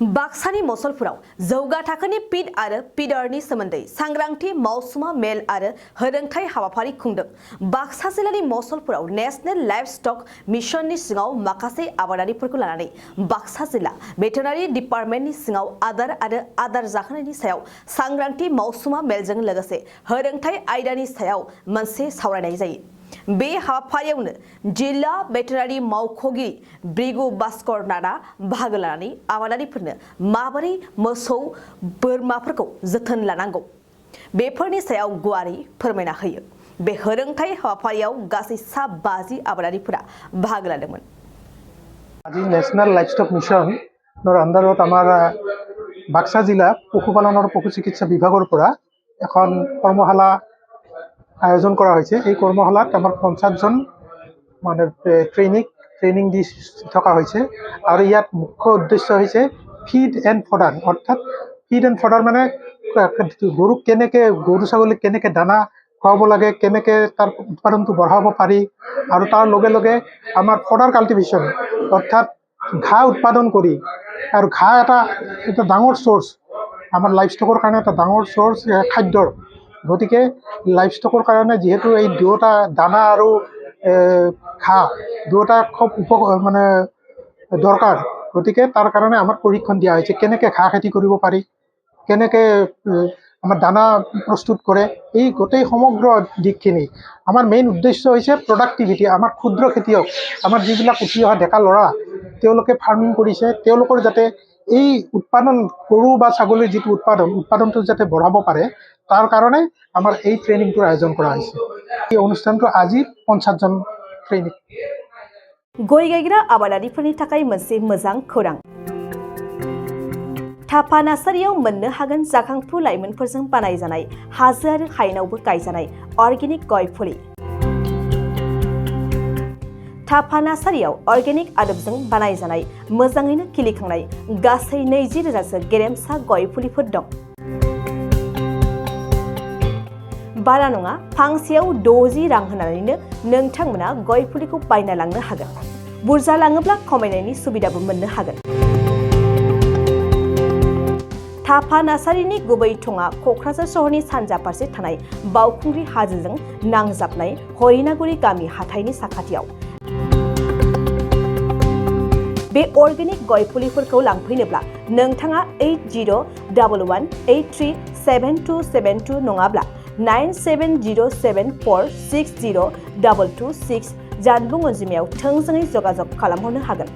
बाक्सानि मसलपुराव जौगा थाखोनि पिट आरो पिडारनि सोमोन्दै सांग्रांथि मावसुमा मेल आरो होरोंथाय हाबाफारि खुंदों। बाक्सा जिल्लानि मसलपुराव नेशनेल लाइभस्टक मिशननि सिङाव माखासे आबादारिफोरखौ लानानै बाक्सा जिल्ला भेटेनारि डिपार्टमेन्टनि सिङाव आदार आरो आदार जाहोनायनि सायाव सांग्रांथि मावसुमा मेलजों लोगोसे होरोंथाय आयदानि सायाव मोनसे सावरायनाय जायो। बे हाबाफारियावनो जिल्ला भेटेनारि मावख'गिरि ब्रिगु भास्कर नाथआ बाहागो लानानै आबादारिफोरनो माबोरै मोसौ बोरमाफोरखौ जोथोन लानांगौ बेफोरनि सायाव गुवारै फोरमायना होयो। बे होरोंथाय हाबाफारियाव गासै 50 आबादारिफोरा बाहागो लादोंमोन। আজি नेशनल लाइभस्टक मिशन आन्डाৰত আমাৰ বাক্সা জিলা পশুপালন আৰু পশু চিকিৎসা বিভাগৰ পৰা এখন কৰ্মশালা আয়োজন কৰা হৈছে। এই কৰ্মশালাত আমাৰ 50 জন মানে ট্ৰেইনিং দি থকা হৈছে আৰু ইয়াত মুখ্য উদ্দেশ্য হৈছে ফিড এণ্ড ফডাৰ, অৰ্থাৎ ফিড এণ্ড ফডাৰ মানে গৰুক গৰু ছাগলীক কেনেকৈ দানা খুৱাব লাগে, কেনেকৈ তাৰ উৎপাদনটো বঢ়াব পাৰি আৰু তাৰ লগে লগে আমাৰ ফডাৰ কাল্টিভেশ্যন অৰ্থাৎ ঘাঁহ উৎপাদন কৰি, আৰু ঘাঁহ এটা ডাঙৰ চ'ৰ্চ আমাৰ লাইভষ্টকৰ কাৰণে, এটা ডাঙৰ চ'ৰ্চ খাদ্যৰ। গতিকে লাইভষ্টকৰ কাৰণে যিহেতু এই দুয়োটা দানা আৰু ঘাঁহ দুয়োটা খুব মানে দৰকাৰ, গতিকে তাৰ কাৰণে আমাৰ প্ৰশিক্ষণ দিয়া হৈছে কেনেকৈ ঘাঁহ খেতি কৰিব পাৰি, কেনেকৈ আমাৰ দানা প্ৰস্তুত কৰে, এই গোটেই সমগ্ৰ দিশখিনি। আমাৰ মেইন উদ্দেশ্য হৈছে প্ৰডাক্টিভিটি। আমাৰ ক্ষুদ্ৰ খেতিয়ক, আমাৰ যিবিলাক উঠি অহা ডেকা ল'ৰা তেওঁলোকে ফাৰ্মিং কৰিছে, তেওঁলোকৰ যাতে এই উৎপাদন গৰু বা ছাগলীৰ যিটো উৎপাদনটো যাতে বঢ়াব পাৰে, তাৰ কাৰণে আমাৰ এই ট্ৰেইনিংটোৰ আয়োজন কৰা হৈছে। এই অনুষ্ঠানটো আজি 50 জন ট্ৰেইনিং। गय गायग्रा आबादारिफोरनि थाखाय मोनसे मोजां खौरां। थापा नार्सारियाव मोननो हागोन जाखांफु लाइमोनफोरजों बानायजानाय हाजो आरो हायेनावबो गायजानाय अर्गेनिक गय फुलि। थापा नार्सारियाव अर्गेनिक आदबजों बानायजानाय मोजाङैनो खिलिखांनाय गासै 20,000सो गेरेमसा गय फुलिफोर दं। बारा नङा, फांसेयाव 60 रां होनानैनो नोंथांमोना गय फुलिखौ बायना लांनो हागोन। बुरजा लाङोब्ला खमायनायनि सुबिदाबो मोननो हागोन। थापा नार्सारिनि गुबै थङा क'क्राझार सहरनि सानजा फारसे थानाय बावखुंग्रि हाजोजों नांजाबनाय हरिनागुरि गामि हाथाइनि साखाथियाव। बे अर्गेनिक गय फुलिफोरखौ लांफैनोब्ला नोंथाङा 8011837272 नङाब्ला 9707460226 जानबुं अनजिमायाव थोंजोङै जगाजग खालामहरनो हागोन।